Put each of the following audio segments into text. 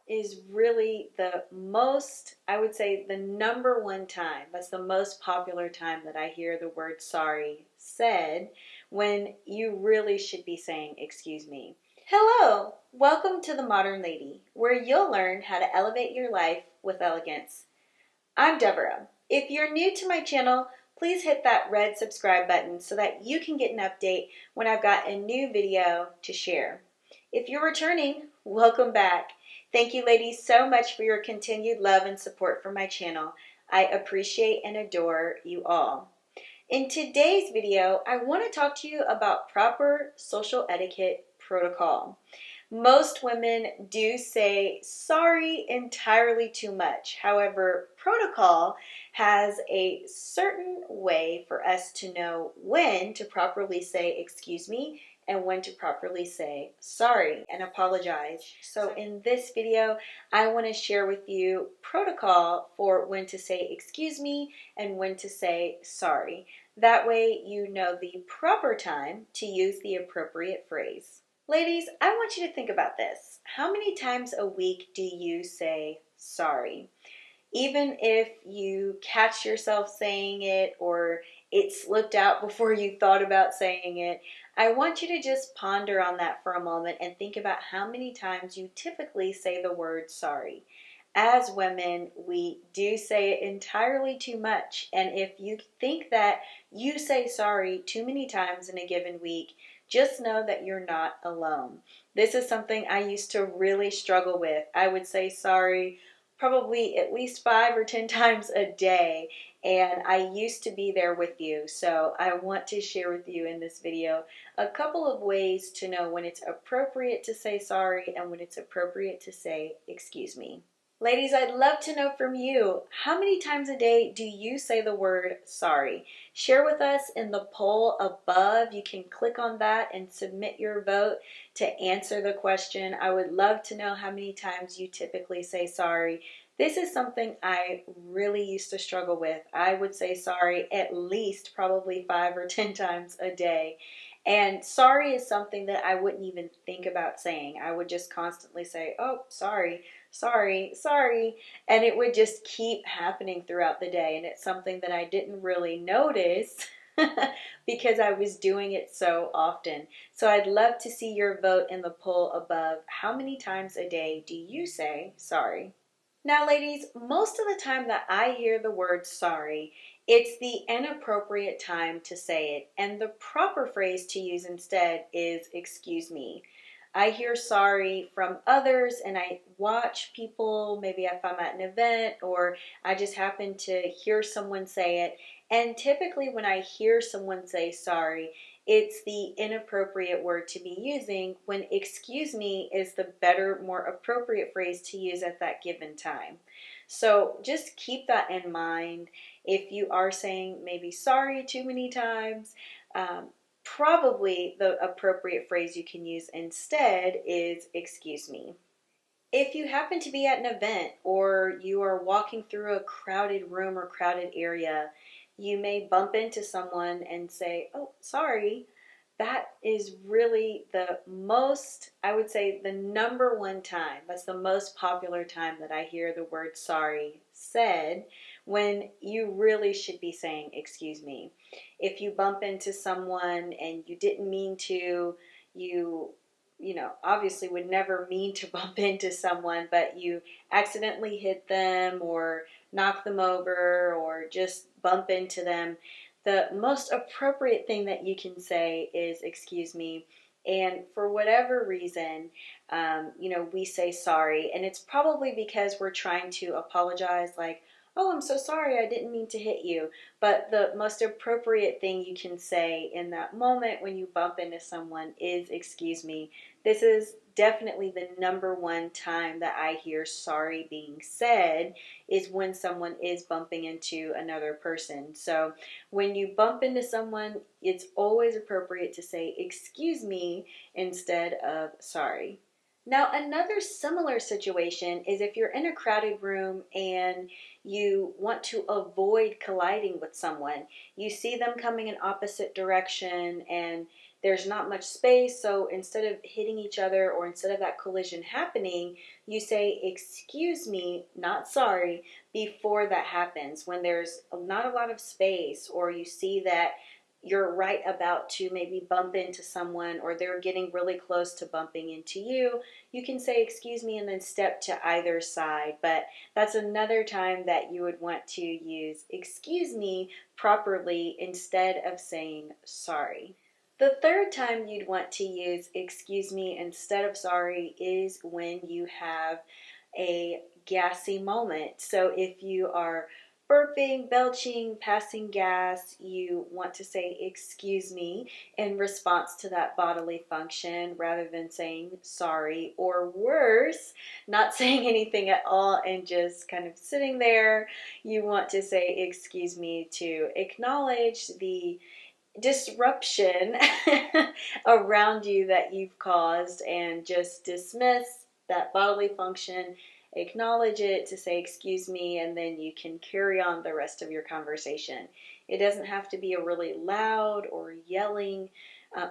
is really the most, I would say, the number one time, that's the most popular time that I hear the word sorry said when you really should be saying, excuse me. Hello, welcome to The Modern Lady, where you'll learn how to elevate your life with elegance. I'm Deborah. If you're new to my channel, please hit that red subscribe button so that you can get an update when I've got a new video to share. If you're returning, welcome back. Thank you ladies so much for your continued love and support for my channel. I appreciate and adore you all. In today's video, I want to talk to you about proper social etiquette protocol. Most women do say sorry entirely too much. However, protocol has a certain way for us to know when to properly say excuse me and when to properly say sorry and apologize. So in this video, I want to share with you protocol for when to say excuse me and when to say sorry. That way you know the proper time to use the appropriate phrase. Ladies, I want you to think about this. How many times a week do you say sorry? Even if you catch yourself saying it or it slipped out before you thought about saying it, I want you to just ponder on that for a moment and think about how many times you typically say the word sorry. As women, we do say it entirely too much, and if you think that you say sorry too many times in a given week, just know that you're not alone. This is something I used to really struggle with. I would say sorry probably at least 5 or 10 times a day, and I used to be there with you. So I want to share with you in this video a couple of ways to know when it's appropriate to say sorry and when it's appropriate to say excuse me. Ladies, I'd love to know from you, how many times a day do you say the word sorry? Share with us in the poll above. You can click on that and submit your vote to answer the question. I would love to know how many times you typically say sorry. This is something I really used to struggle with. I would say sorry at least probably 5 or 10 times a day. And sorry is something that I wouldn't even think about saying. I would just constantly say, oh, sorry, sorry, sorry. And it would just keep happening throughout the day. And it's something that I didn't really notice because I was doing it so often. So I'd love to see your vote in the poll above. How many times a day do you say sorry? Now, ladies, most of the time that I hear the word sorry, it's the inappropriate time to say it, and the proper phrase to use instead is excuse me. I hear sorry from others, and I watch people, maybe if I'm at an event or I just happen to hear someone say it, and typically when I hear someone say sorry, it's the inappropriate word to be using when excuse me is the better, more appropriate phrase to use at that given time. So just keep that in mind. If you are saying maybe sorry too many times, probably the appropriate phrase you can use instead is excuse me. If you happen to be at an event or you are walking through a crowded room or crowded area, you may bump into someone and say, oh, sorry. That is really the most, I would say, the number one time, that's the most popular time that I hear the word sorry said when you really should be saying excuse me. If you bump into someone and you didn't mean to, you know, obviously would never mean to bump into someone, but you accidentally hit them or knock them over or just bump into them, the most appropriate thing that you can say is excuse me. And for whatever reason, you know, we say sorry, and it's probably because we're trying to apologize, like, oh, I'm so sorry, I didn't mean to hit you. But the most appropriate thing you can say in that moment when you bump into someone is excuse me. This is definitely the number one time that I hear sorry being said is when someone is bumping into another person. So when you bump into someone, it's always appropriate to say excuse me instead of sorry. Now, another similar situation is if you're in a crowded room and you want to avoid colliding with someone. You see them coming in opposite direction and there's not much space. So instead of hitting each other or instead of that collision happening, you say, excuse me, not sorry, before that happens. When there's not a lot of space, or you see that you're right about to maybe bump into someone, or they're getting really close to bumping into you, you can say excuse me and then step to either side. But that's another time that you would want to use excuse me properly instead of saying sorry. The third time you'd want to use excuse me instead of sorry is when you have a gassy moment. So if you are burping, belching, passing gas, you want to say excuse me in response to that bodily function rather than saying sorry, or worse, not saying anything at all and just kind of sitting there. You want to say excuse me to acknowledge the disruption around you that you've caused and just dismiss that bodily function, acknowledge it to say excuse me, and then you can carry on the rest of your conversation. It doesn't have to be a really loud or yelling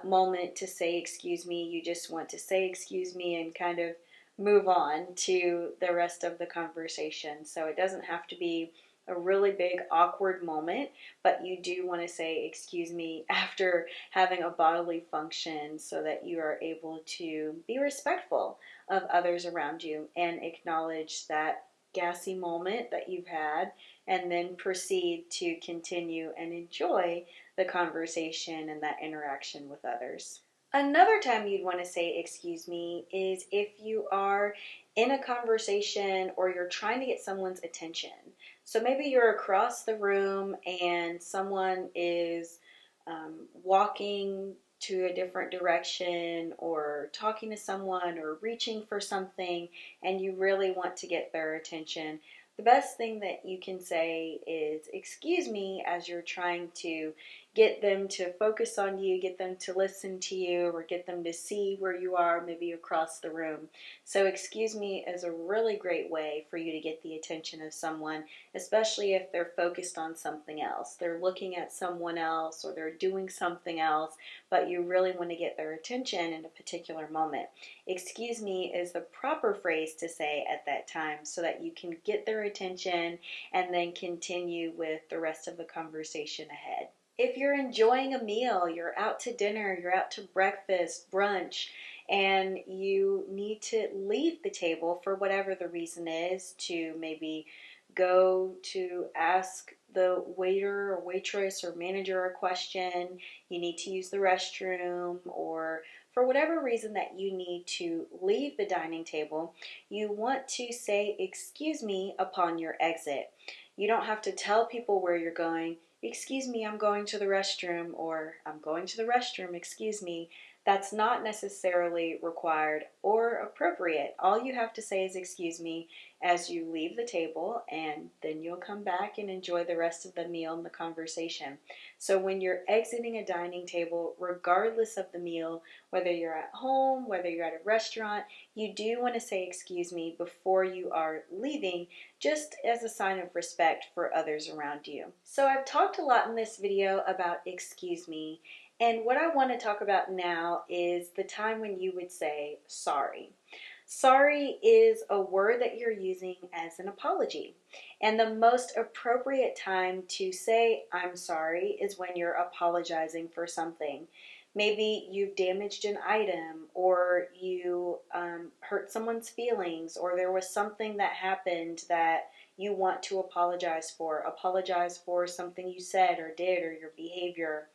moment to say excuse me. You just want to say excuse me and kind of move on to the rest of the conversation. So it doesn't have to be a really big awkward moment, but you do want to say excuse me after having a bodily function so that you are able to be respectful of others around you and acknowledge that gassy moment that you've had, and then proceed to continue and enjoy the conversation and that interaction with others. Another time you'd want to say excuse me is if you are in a conversation or you're trying to get someone's attention. So maybe you're across the room and someone is walking to a different direction or talking to someone or reaching for something, and you really want to get their attention. The best thing that you can say is excuse me as you're trying to get them to focus on you, get them to listen to you, or get them to see where you are, maybe across the room. So excuse me is a really great way for you to get the attention of someone, especially if they're focused on something else. They're looking at someone else or they're doing something else, but you really want to get their attention in a particular moment. Excuse me is the proper phrase to say at that time so that you can get their attention and then continue with the rest of the conversation ahead. If you're enjoying a meal, you're out to dinner, you're out to breakfast, brunch, and you need to leave the table for whatever the reason is, to maybe go to ask the waiter or waitress or manager a question, you need to use the restroom, or for whatever reason that you need to leave the dining table, you want to say excuse me upon your exit. You don't have to tell people where you're going. Excuse me, I'm going to the restroom, or I'm going to the restroom, excuse me. That's not necessarily required or appropriate. All you have to say is excuse me as you leave the table, and then you'll come back and enjoy the rest of the meal and the conversation. So when you're exiting a dining table, regardless of the meal, whether you're at home, whether you're at a restaurant, you do want to say excuse me before you are leaving, just as a sign of respect for others around you. So I've talked a lot in this video about excuse me, and what I want to talk about now is the time when you would say sorry. Sorry is a word that you're using as an apology. And the most appropriate time to say I'm sorry is when you're apologizing for something. Maybe you've damaged an item, or you hurt someone's feelings, or there was something that happened that you want to apologize for. Apologize for something you said or did, or your behavior.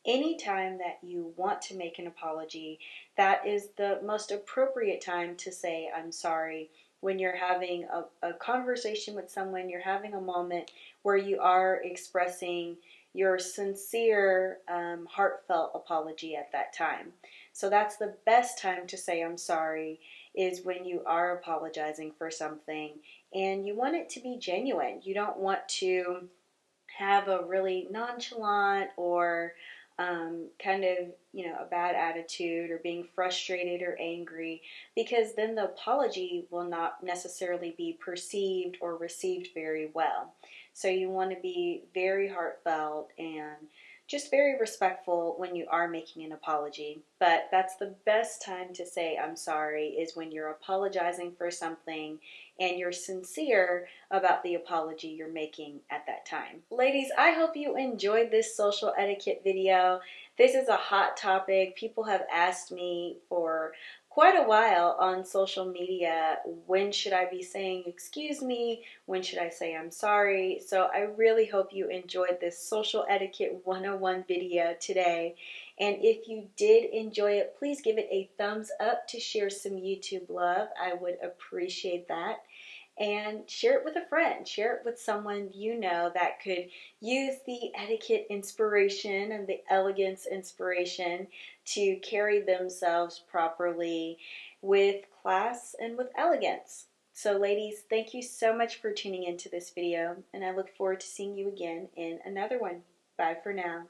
Anytime that you want to make an apology, that is the most appropriate time to say I'm sorry. When you're having a conversation with someone, you're having a moment where you are expressing your sincere, heartfelt apology at that time. So that's the best time to say I'm sorry, is when you are apologizing for something and you want it to be genuine. You don't want to have a really nonchalant or kind of, a bad attitude, or being frustrated or angry, because then the apology will not necessarily be perceived or received very well. So you want to be very heartfelt and just very respectful when you are making an apology. But that's the best time to say I'm sorry, is when you're apologizing for something and you're sincere about the apology you're making at that time. Ladies, I hope you enjoyed this social etiquette video. This is a hot topic. People have asked me for quite a while on social media, when should I be saying excuse me? When should I say I'm sorry? So I really hope you enjoyed this social etiquette 101 video today. And if you did enjoy it, please give it a thumbs up to share some YouTube love. I would appreciate that. And share it with a friend. Share it with someone you know that could use the etiquette inspiration and the elegance inspiration to carry themselves properly with class and with elegance. So ladies, thank you so much for tuning into this video, and I look forward to seeing you again in another one. Bye for now.